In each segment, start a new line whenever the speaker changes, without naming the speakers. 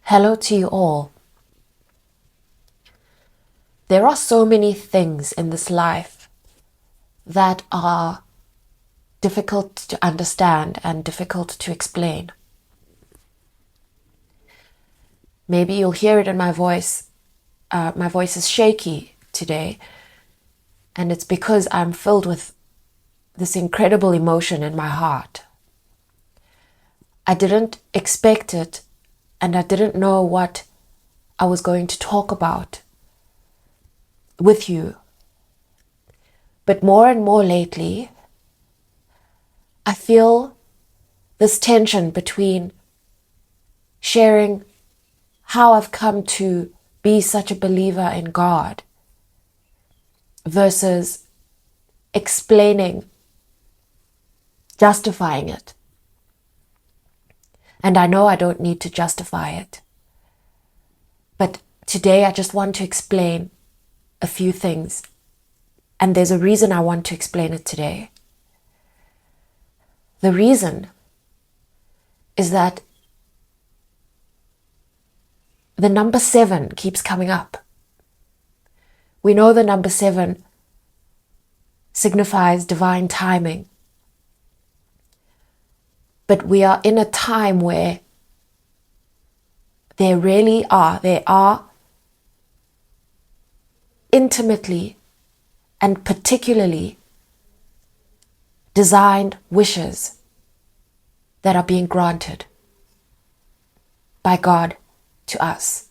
Hello to you all. There are so many things in this life that are difficult to understand and difficult to explain. Maybe you'll hear it in my voice. My voice is shaky today, and it's because I'm filled with this incredible emotion in my heart. I didn't expect it, and I didn't know what I was going to talk about with you. But more and more lately, I feel this tension between sharing how I've come to be such a believer in God versus explaining, justifying it. And I know I don't need to justify it. But today I just want to explain a few things. And there's a reason I want to explain it today. The reason is that the number 7 keeps coming up. We know the number 7 signifies divine timing. But we are in a time where there are intimately and particularly designed wishes that are being granted by God to us.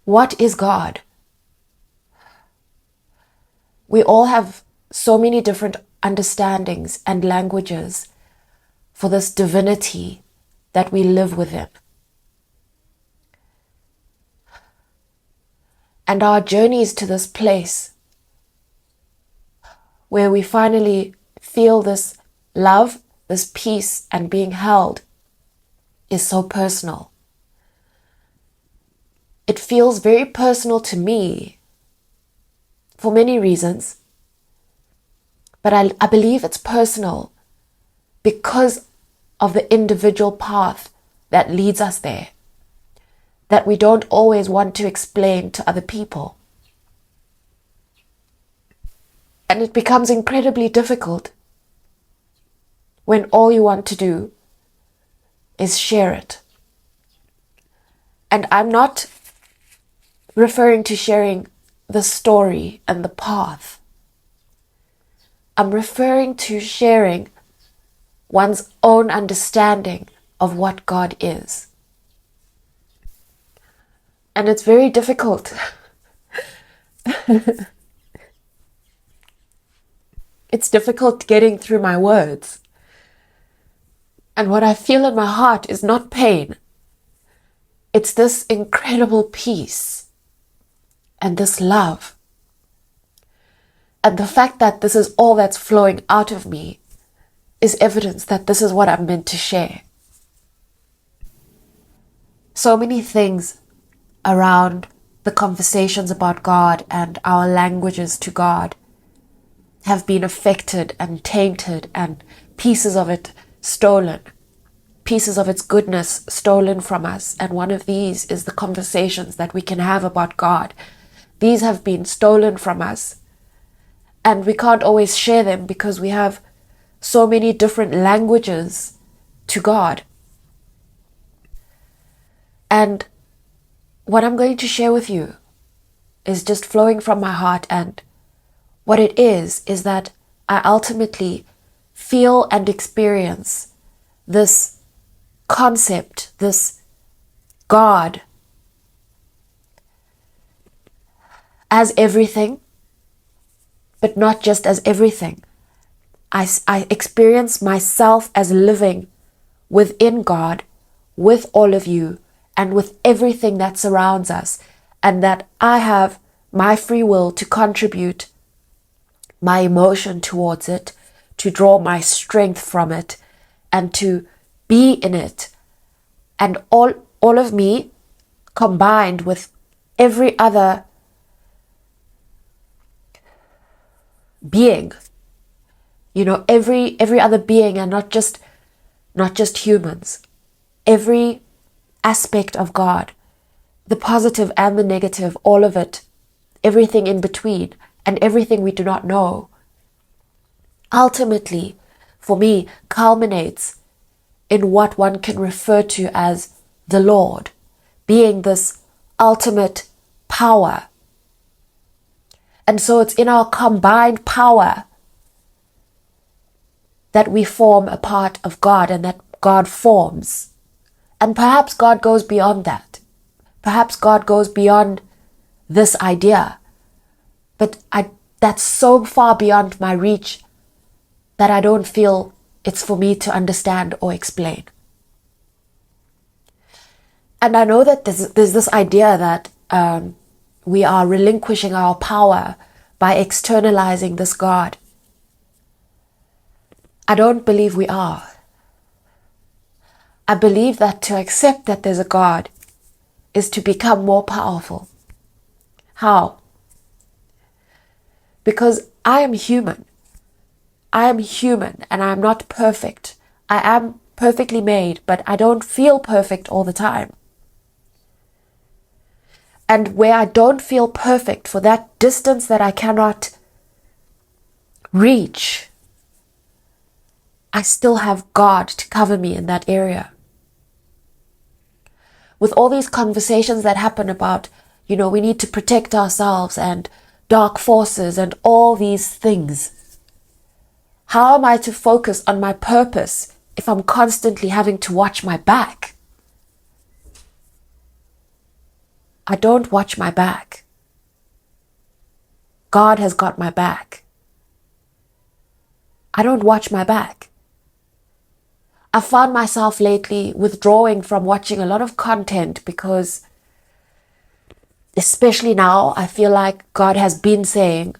What is God? We all have so many different understandings and languages for this divinity that we live within. And our journeys to this place where we finally feel this love, this peace, and being held is so personal. It feels very personal to me for many reasons, but I believe it's personal because of the individual path that leads us there, that we don't always want to explain to other people. And it becomes incredibly difficult when all you want to do is share it. And I'm not referring to sharing the story and the path. I'm referring to sharing one's own understanding of what God is. And it's very difficult. It's difficult getting through my words. And what I feel in my heart is not pain. It's this incredible peace and this love. And the fact that this is all that's flowing out of me is evidence that this is what I'm meant to share. So many things around the conversations about God and our languages to God have been affected and tainted, and pieces of it stolen, pieces of its goodness stolen from us. And one of these is the conversations that we can have about God. These have been stolen from us, and we can't always share them because we have so many different languages to God. And what I'm going to share with you is just flowing from my heart, and what it is that I ultimately feel and experience this concept, this God, as everything, but not just as everything. I experience myself as living within God, with all of you, and with everything that surrounds us, and that I have my free will to contribute my emotion towards it, to draw my strength from it, and to be in it. And all of me combined with every other being, every other being, and not just humans, every aspect of God, the positive and the negative, all of it, everything in between, and everything we do not know, ultimately, for me, culminates in what one can refer to as the Lord, being this ultimate power. And so it's in our combined power that we form a part of God and that God forms. And perhaps God goes beyond that. Perhaps God goes beyond this idea. But that's so far beyond my reach that I don't feel it's for me to understand or explain. And I know that there's this idea that we are relinquishing our power by externalizing this God. I don't believe we are. I believe that to accept that there's a God is to become more powerful. How? Because I am human. I am human and I am not perfect. I am perfectly made, but I don't feel perfect all the time. And where I don't feel perfect, for that distance that I cannot reach, I still have God to cover me in that area. With all these conversations that happen about, we need to protect ourselves and dark forces and all these things, how am I to focus on my purpose if I'm constantly having to watch my back? I don't watch my back. God has got my back. I don't watch my back. I found myself lately withdrawing from watching a lot of content because, especially now, I feel like God has been saying,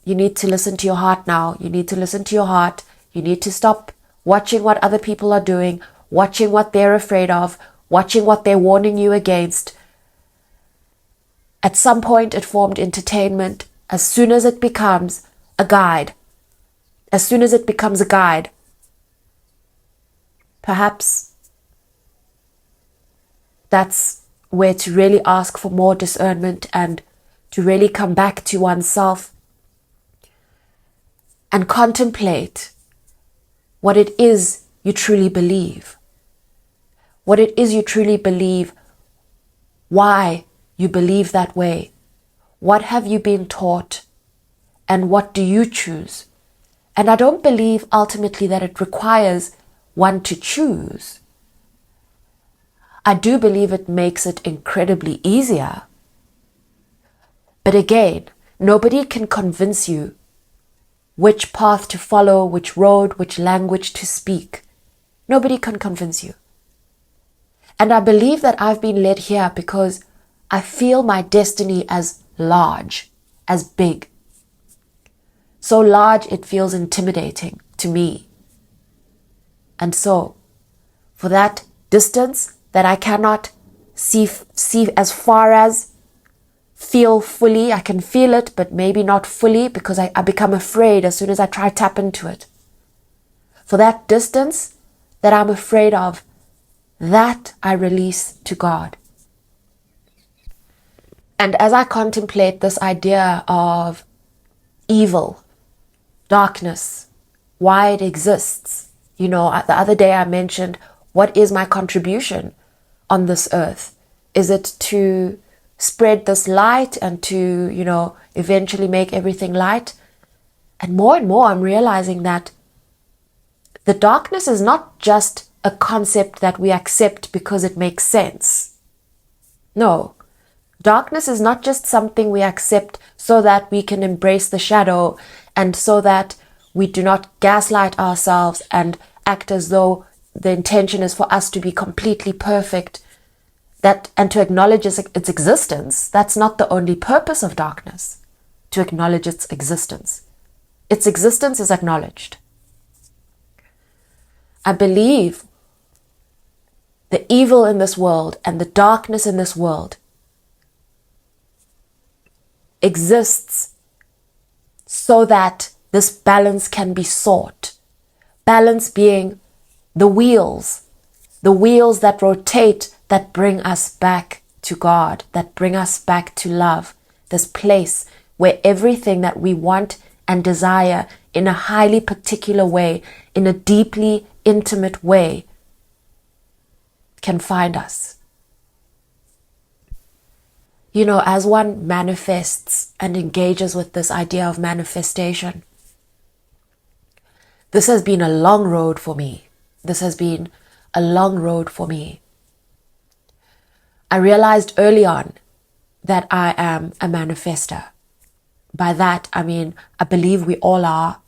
you need to listen to your heart now. You need to listen to your heart. You need to stop watching what other people are doing, watching what they're afraid of, watching what they're warning you against. At some point, it formed entertainment. As soon as it becomes a guide, perhaps that's where to really ask for more discernment and to really come back to oneself and contemplate what it is you truly believe. What it is you truly believe, why you believe that way. What have you been taught and what do you choose? And I don't believe ultimately that it requires one to choose. I do believe it makes it incredibly easier. But again, nobody can convince you which path to follow, which road, which language to speak. Nobody can convince you. And I believe that I've been led here because I feel my destiny as large, as big. So large it feels intimidating to me. And so, for that distance that I cannot see as far as, feel fully, I can feel it, but maybe not fully because I become afraid as soon as I try to tap into it. For that distance that I'm afraid of, that I release to God. And as I contemplate this idea of evil, darkness, why it exists, the other day I mentioned, what is my contribution on this earth? Is it to spread this light and to, eventually make everything light? And more I'm realizing that the darkness is not just a concept that we accept because it makes sense. No, darkness is not just something we accept so that we can embrace the shadow and so that we do not gaslight ourselves and act as though the intention is for us to be completely perfect, and to acknowledge its existence. That's not the only purpose of darkness, to acknowledge its existence. Its existence is acknowledged. I believe the evil in this world and the darkness in this world exists so that this balance can be sought. Balance being the wheels that rotate that bring us back to God, that bring us back to love, this place where everything that we want and desire in a highly particular way, in a deeply intimate way, can find us. You know, as one manifests and engages with this idea of manifestation, this has been a long road for me. This has been a long road for me. I realized early on that I am a manifester. By that, I mean, I believe we all are.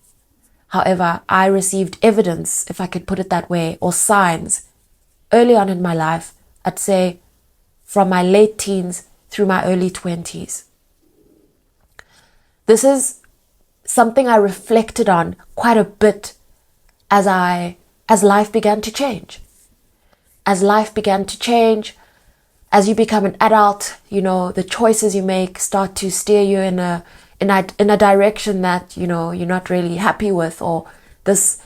However, I received evidence, if I could put it that way, or signs early on in my life, I'd say from my late teens through my early 20s. This is something I reflected on quite a bit as life began to change. As life began to change, as you become an adult, you know, the choices you make start to steer you in a direction that, you know, you're not really happy with, or this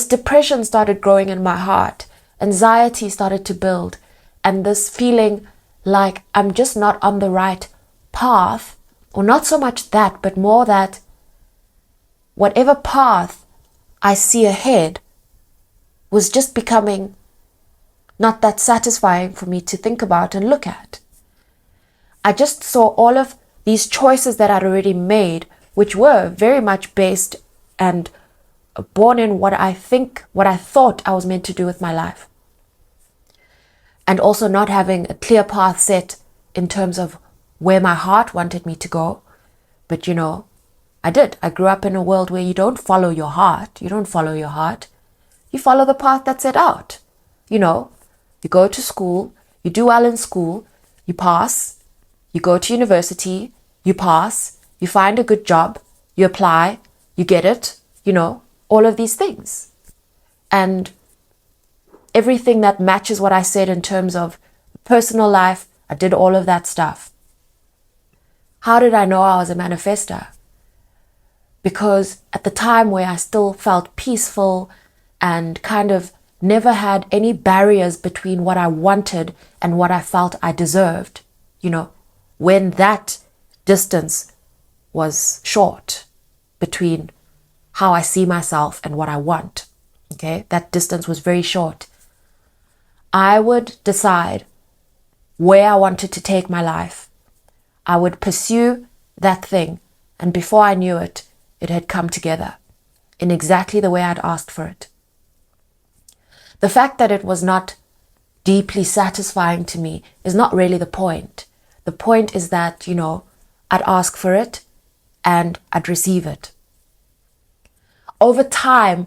depression started growing in my heart. Anxiety started to build, and this feeling like I'm just not on the right path, or not so much that, but more that whatever path I see ahead was just becoming not that satisfying for me to think about and look at. I just saw all of these choices that I'd already made, which were very much based and born in what I thought I was meant to do with my life. And also not having a clear path set in terms of where my heart wanted me to go. But, you know, I did. I grew up in a world where you don't follow your heart. You don't follow your heart. You follow the path that's set out. You know, you go to school, you do well in school, you pass, you go to university, you pass, you find a good job, you apply, you get it, you know, all of these things. And everything that matches what I said in terms of personal life, I did all of that stuff. How did I know I was a manifester? Because at the time where I still felt peaceful and kind of never had any barriers between what I wanted and what I felt I deserved, you know, when that distance was short between how I see myself and what I want, okay, that distance was very short. I would decide where I wanted to take my life. I would pursue that thing, and before I knew it, it had come together in exactly the way I'd asked for it. The fact that it was not deeply satisfying to me is not really the point. The point is that, you know, I'd ask for it and I'd receive it. Over time,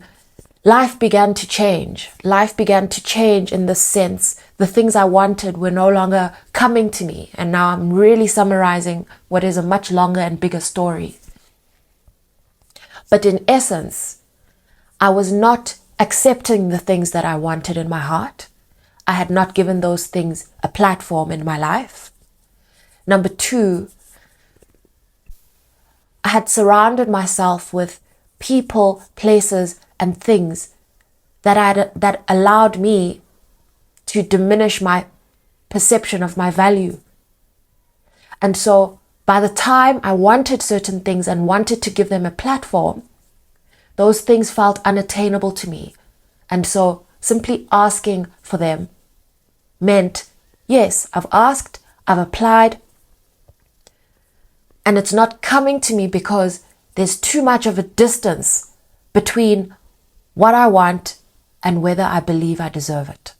life began to change. Life began to change in the sense the things I wanted were no longer coming to me. And now I'm really summarizing what is a much longer and bigger story. But in essence, I was not accepting the things that I wanted in my heart. I had not given those things a platform in my life. Number two, I had surrounded myself with people, places, and things that allowed me to diminish my perception of my value. And so by the time I wanted certain things and wanted to give them a platform, those things felt unattainable to me. And so simply asking for them meant, yes, I've asked, I've applied, and it's not coming to me because there's too much of a distance between what I want and whether I believe I deserve it.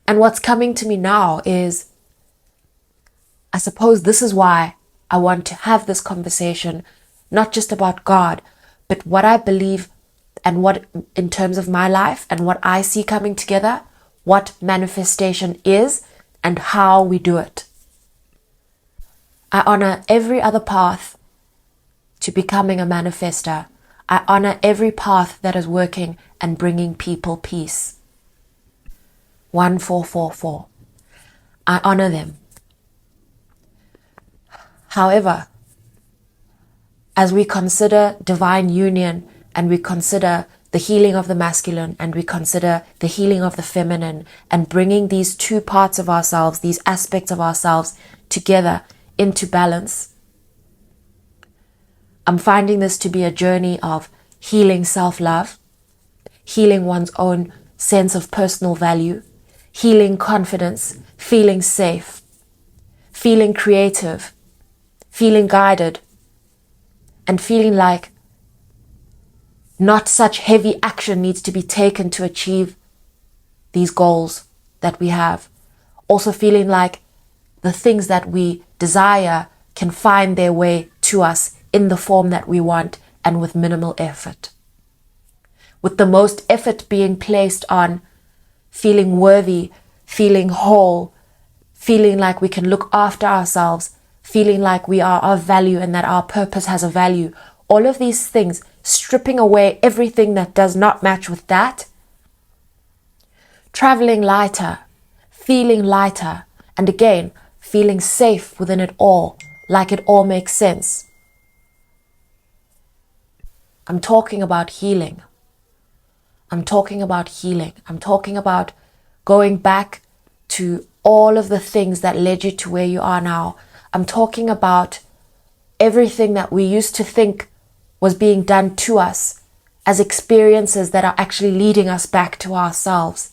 And what's coming to me now is, I suppose this is why I want to have this conversation, not just about God, but what I believe and what, in terms of my life and what I see coming together, what manifestation is and how we do it. I honor every other path to becoming a manifester. I honor every path that is working and bringing people peace. 1444. I honor them. However, as we consider divine union and we consider the healing of the masculine and we consider the healing of the feminine, and bringing these two parts of ourselves, these aspects of ourselves together into balance, I'm finding this to be a journey of healing self-love, healing one's own sense of personal value, healing confidence, feeling safe, feeling creative, feeling guided, and feeling like not such heavy action needs to be taken to achieve these goals that we have. Also feeling like the things that we desire can find their way to us in the form that we want and with minimal effort. With the most effort being placed on feeling worthy, feeling whole, feeling like we can look after ourselves, feeling like we are of value and that our purpose has a value. All of these things, stripping away everything that does not match with that. Traveling lighter, feeling lighter, and again, feeling safe within it all, like it all makes sense. I'm talking about healing. I'm talking about healing. I'm talking about going back to all of the things that led you to where you are now. I'm talking about everything that we used to think was being done to us as experiences that are actually leading us back to ourselves.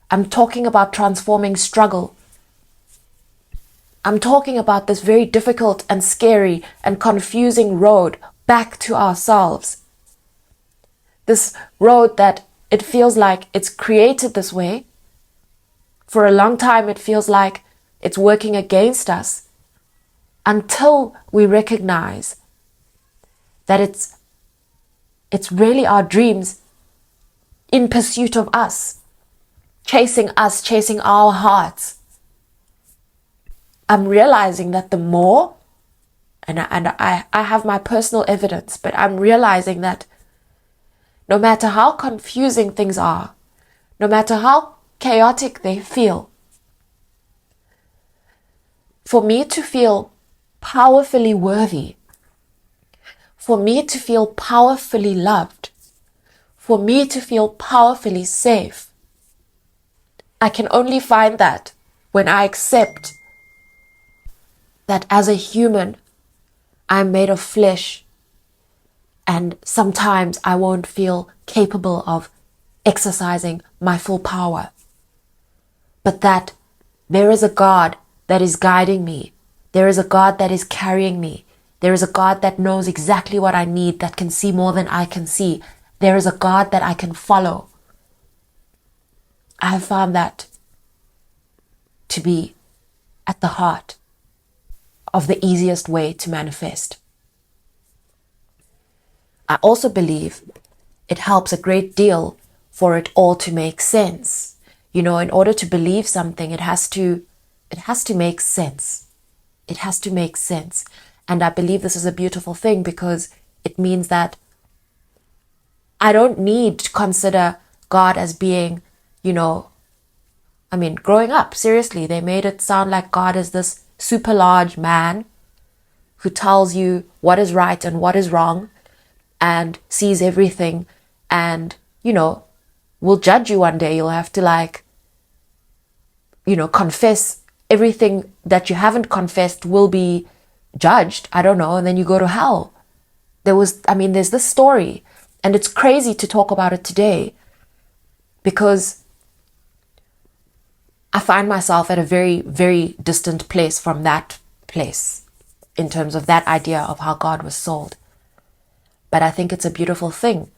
I'm talking about transforming struggle. I'm talking about this very difficult and scary and confusing road back to ourselves. This road that it feels like it's created this way. For a long time, it feels like it's working against us until we recognize that it's really our dreams in pursuit of us, chasing our hearts. I'm realizing that the more, and I have my personal evidence, but I'm realizing that no matter how confusing things are, no matter how chaotic they feel, for me to feel powerfully worthy, for me to feel powerfully loved, for me to feel powerfully safe, I can only find that when I accept that as a human, I'm made of flesh, and sometimes I won't feel capable of exercising my full power. But that there is a God that is guiding me. There is a God that is carrying me. There is a God that knows exactly what I need, that can see more than I can see. There is a God that I can follow. I have found that to be at the heart of the easiest way to manifest. I also believe it helps a great deal for it all to make sense. You know, in order to believe something, it has to make sense. It has to make sense. And I believe this is a beautiful thing because it means that I don't need to consider God as being, growing up, seriously, they made it sound like God is this super large man who tells you what is right and what is wrong and sees everything and, will judge you one day. You'll have to confess everything that you haven't confessed will be judged. I don't know. And then you go to hell. There's this story, and it's crazy to talk about it today because I find myself at a very, very distant place from that place in terms of that idea of how God was sold. But I think it's a beautiful thing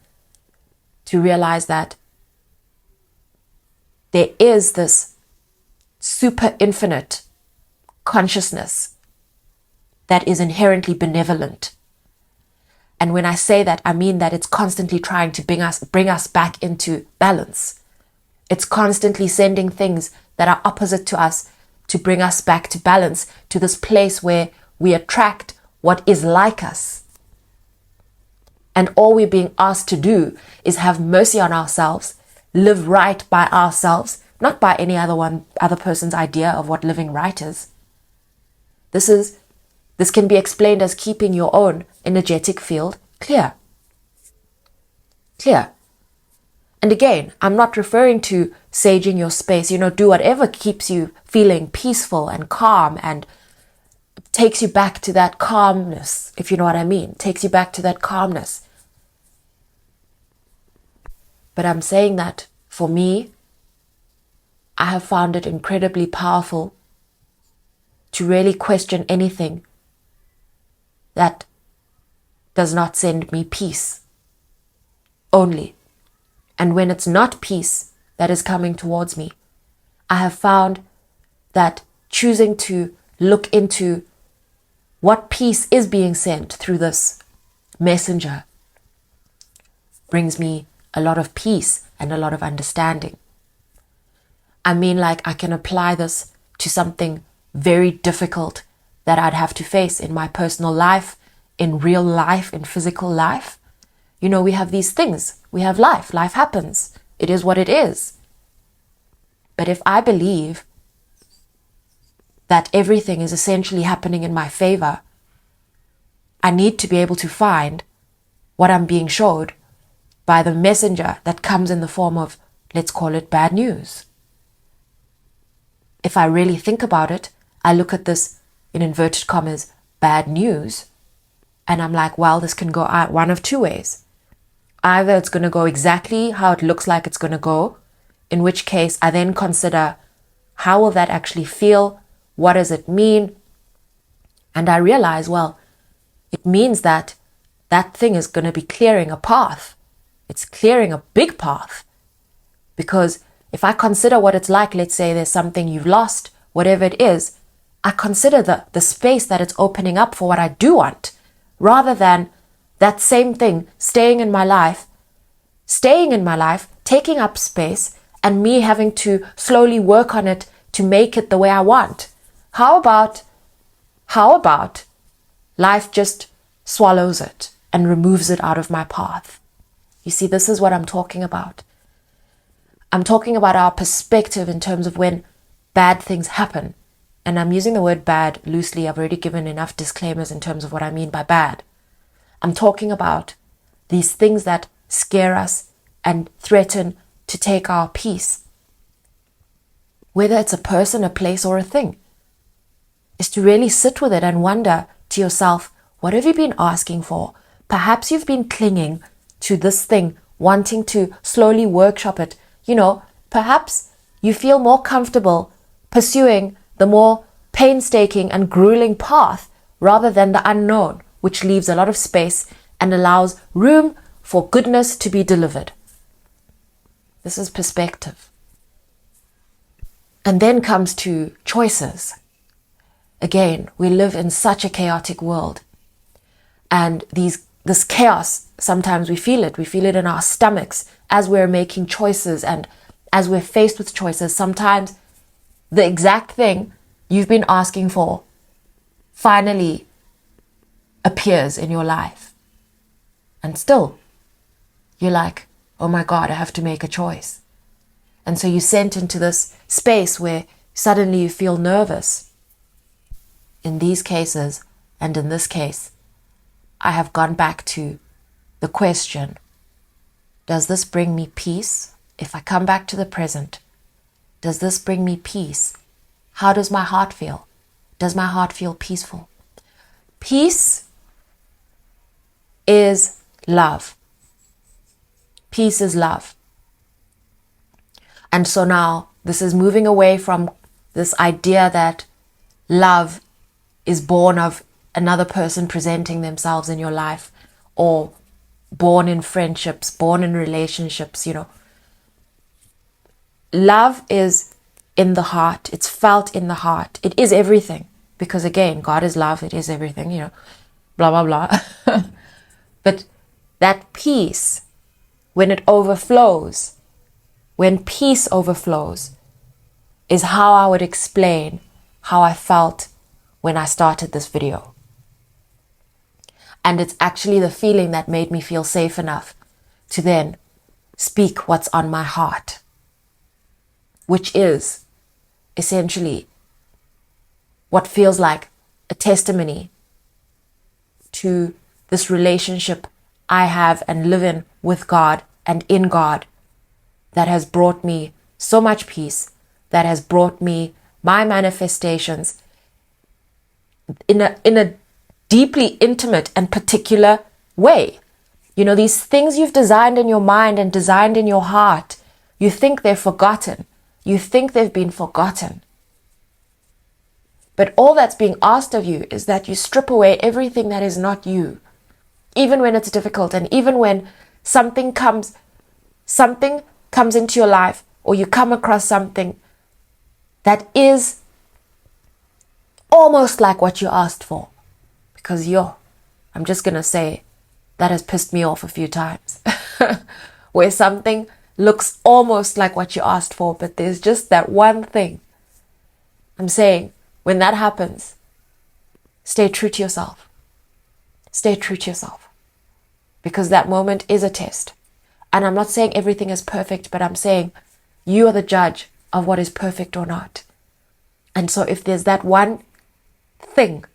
to realize that there is this super infinite consciousness that is inherently benevolent. And when I say that, I mean that it's constantly trying to bring us back into balance. It's constantly sending things that are opposite to us to bring us back to balance, to this place where we attract what is like us. And all we're being asked to do is have mercy on ourselves, live right by ourselves, not by any other person's idea of what living right is. This can be explained as keeping your own energetic field clear. Clear. And again, I'm not referring to saging your space, do whatever keeps you feeling peaceful and calm and takes you back to that calmness, if you know what I mean, takes you back to that calmness. But I'm saying that for me, I have found it incredibly powerful to really question anything that does not send me peace only. And when it's not peace that is coming towards me, I have found that choosing to look into what peace is being sent through this messenger brings me a lot of peace and a lot of understanding. I mean, like, I can apply this to something very difficult that I'd have to face in my personal life, in real life, in physical life. We have these things. We have life. Life happens. It is what it is. But if I believe that everything is essentially happening in my favor, I need to be able to find what I'm being showed by the messenger that comes in the form of, let's call it, bad news. If I really think about it, I look at this, in inverted commas, bad news, and I'm like, well, this can go out one of two ways. Either it's going to go exactly how it looks like it's going to go, in which case I then consider, how will that actually feel? What does it mean? And I realize, well, it means that that thing is going to be clearing a path. It's clearing a big path. Because if I consider what it's like, let's say there's something you've lost, whatever it is, I consider the space that it's opening up for what I do want, rather than that same thing staying in my life, taking up space, and me having to slowly work on it to make it the way I want. How about life just swallows it and removes it out of my path? You see, this is what I'm talking about. I'm talking about our perspective in terms of when bad things happen. And I'm using the word bad loosely. I've already given enough disclaimers in terms of what I mean by bad. I'm talking about these things that scare us and threaten to take our peace. Whether it's a person, a place, or a thing, is to really sit with it and wonder to yourself, what have you been asking for? Perhaps you've been clinging to this thing, wanting to slowly workshop it. Perhaps you feel more comfortable pursuing the more painstaking and grueling path rather than the unknown, which leaves a lot of space and allows room for goodness to be delivered. This is perspective. And then comes to choices. Again, we live in such a chaotic world. And this chaos, sometimes we feel it. We feel it in our stomachs as we're making choices and as we're faced with choices. Sometimes the exact thing you've been asking for finally appears in your life. And still, you're like, oh my God, I have to make a choice. And so you're sent into this space where suddenly you feel nervous. In these cases, and in this case, I have gone back to the question, does this bring me peace? If I come back to the present, does this bring me peace? How does my heart feel? Does my heart feel peaceful? Peace is love. Peace is love. And so now this is moving away from this idea that love is born of another person presenting themselves in your life, or born in friendships, born in relationships, Love is in the heart. It's felt in the heart. It is everything. Because again, God is love. It is everything, blah, blah, blah. But that peace, when it overflows, when peace overflows, is how I would explain how I felt when I started this video. And it's actually the feeling that made me feel safe enough to then speak what's on my heart, which is essentially what feels like a testimony to this relationship I have and live in with God and in God, that has brought me so much peace, that has brought me my manifestations in a deeply intimate and particular way. You know, these things you've designed in your mind and designed in your heart, you think they're forgotten. You think they've been forgotten. But all that's being asked of you is that you strip away everything that is not you, even when it's difficult, and even when something comes into your life, or you come across something that is almost like what you asked for. Because I'm just going to say, that has pissed me off a few times. Where something looks almost like what you asked for, but there's just that one thing. I'm saying, when that happens, stay true to yourself. Stay true to yourself. Because that moment is a test. And I'm not saying everything is perfect, but I'm saying you are the judge of what is perfect or not. And so if there's that one thing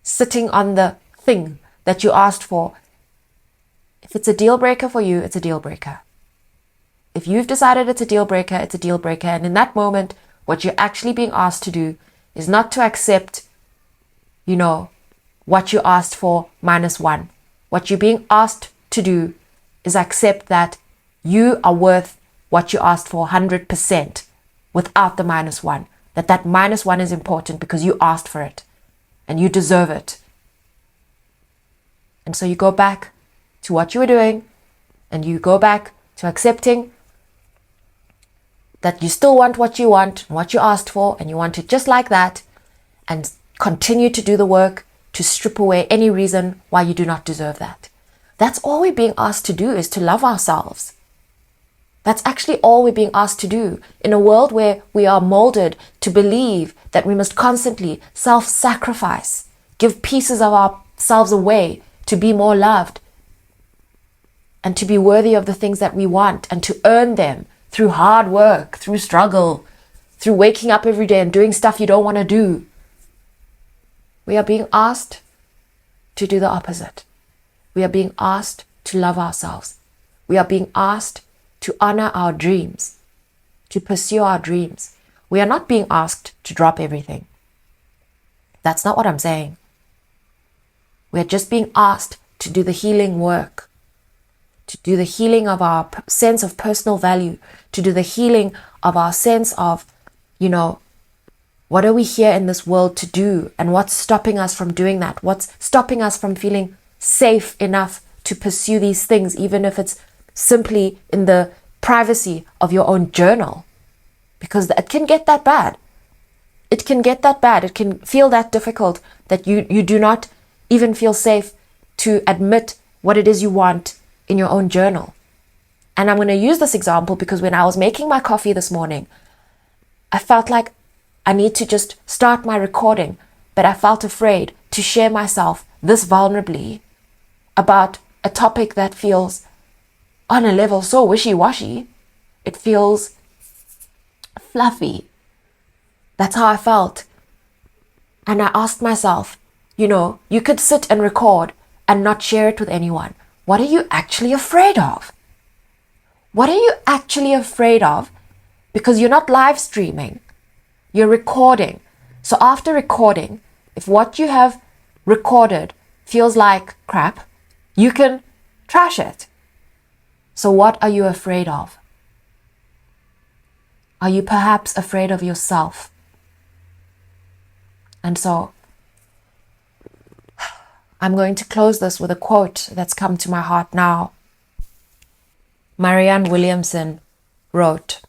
sitting on the thing that you asked for, if it's a deal breaker for you, it's a deal breaker. If you've decided it's a deal breaker, it's a deal breaker. And in that moment, what you're actually being asked to do is not to accept, what you asked for -1. What you're being asked to do is accept that you are worth what you asked for 100% without the -1. That -1 is important because you asked for it and you deserve it. And so you go back to what you were doing, and you go back to accepting that you still want what you want, what you asked for, and you want it just like that, and continue to do the work to strip away any reason why you do not deserve that. That's all we're being asked to do, is to love ourselves. That's actually all we're being asked to do in a world where we are molded to believe that we must constantly self-sacrifice, give pieces of ourselves away to be more loved and to be worthy of the things that we want and to earn them through hard work, through struggle, through waking up every day and doing stuff you don't want to do. We are being asked to do the opposite. We are being asked to love ourselves. We are being asked to honor our dreams, to pursue our dreams. We are not being asked to drop everything. That's not what I'm saying. We are just being asked to do the healing work, to do the healing of our sense of personal value, to do the healing of our sense of, what are we here in this world to do, and what's stopping us from doing that? What's stopping us from feeling safe enough to pursue these things, even if it's simply in the privacy of your own journal? Because it can get that bad. It can get that bad. It can feel that difficult that you do not even feel safe to admit what it is you want in your own journal. And I'm going to use this example because when I was making my coffee this morning, I felt like I need to just start my recording, but I felt afraid to share myself this vulnerably about a topic that feels on a level so wishy-washy. It feels fluffy. That's how I felt. And I asked myself, you could sit and record and not share it with anyone. What are you actually afraid of? What are you actually afraid of? Because you're not live streaming. You're recording. So after recording, if what you have recorded feels like crap, you can trash it. So what are you afraid of? Are you perhaps afraid of yourself? And so I'm going to close this with a quote that's come to my heart now. Marianne Williamson wrote,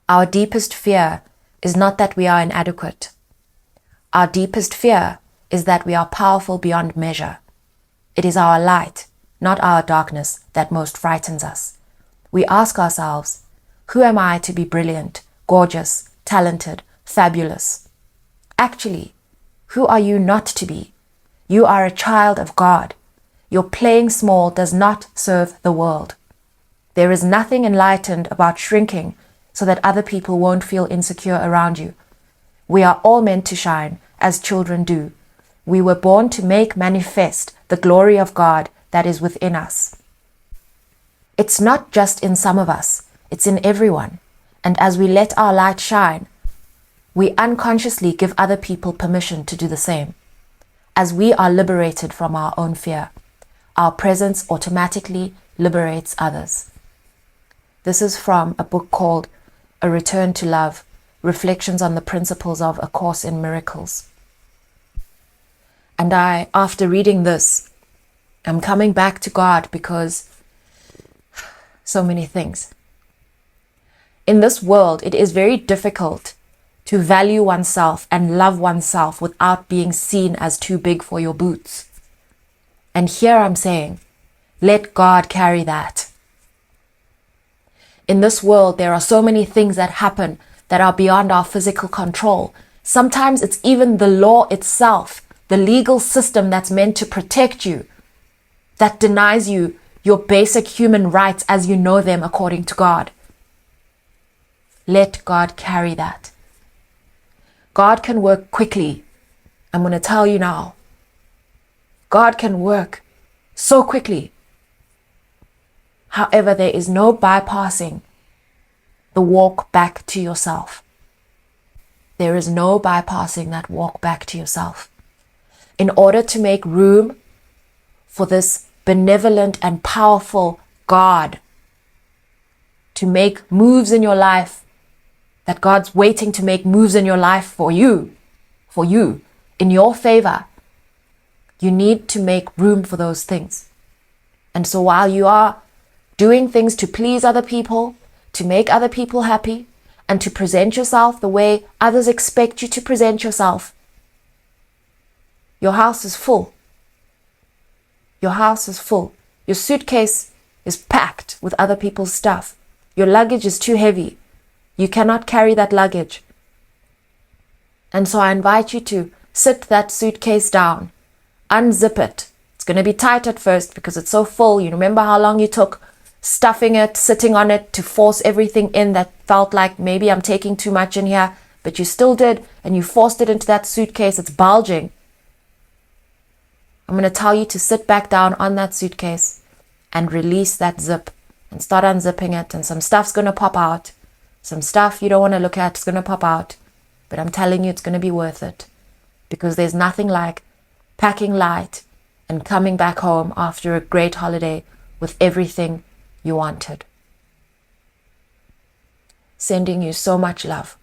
"Our deepest fear is not that we are inadequate. Our deepest fear is that we are powerful beyond measure. It is our light, not our darkness, that most frightens us. We ask ourselves, who am I to be brilliant, gorgeous, talented, fabulous? Actually, who are you not to be? You are a child of God. Your playing small does not serve the world. There is nothing enlightened about shrinking so that other people won't feel insecure around you. We are all meant to shine, as children do. We were born to make manifest the glory of God that is within us. It's not just in some of us, it's in everyone. And as we let our light shine, we unconsciously give other people permission to do the same. As we are liberated from our own fear, our presence automatically liberates others. This is from a book called A Return to Love, Reflections on the Principles of A Course in Miracles. And after reading this, I'm coming back to God because so many things. In this world, it is very difficult to value oneself and love oneself without being seen as too big for your boots. And here I'm saying, let God carry that. In this world, there are so many things that happen that are beyond our physical control. Sometimes it's even the law itself, the legal system that's meant to protect you, that denies you your basic human rights as you know them according to God. Let God carry that. God can work quickly. I'm going to tell you now. God can work so quickly. However, there is no bypassing the walk back to yourself. There is no bypassing that walk back to yourself. In order to make room for this benevolent and powerful God to make moves in your life, that God's waiting to make moves in your life for you, in your favor, you need to make room for those things. And so while you are doing things to please other people, to make other people happy, and to present yourself the way others expect you to present yourself, your house is full. Your house is full. Your suitcase is packed with other people's stuff. Your luggage is too heavy. You cannot carry that luggage. And so I invite you to sit that suitcase down, unzip it. It's going to be tight at first because it's so full. You remember how long you took stuffing it, sitting on it to force everything in that felt like maybe I'm taking too much in here, but you still did, and you forced it into that suitcase. It's bulging. I'm going to tell you to sit back down on that suitcase and release that zip and start unzipping it, and some stuff's going to pop out. Some stuff you don't want to look at is going to pop out, but I'm telling you it's going to be worth it, because there's nothing like packing light and coming back home after a great holiday with everything you wanted. Sending you so much love.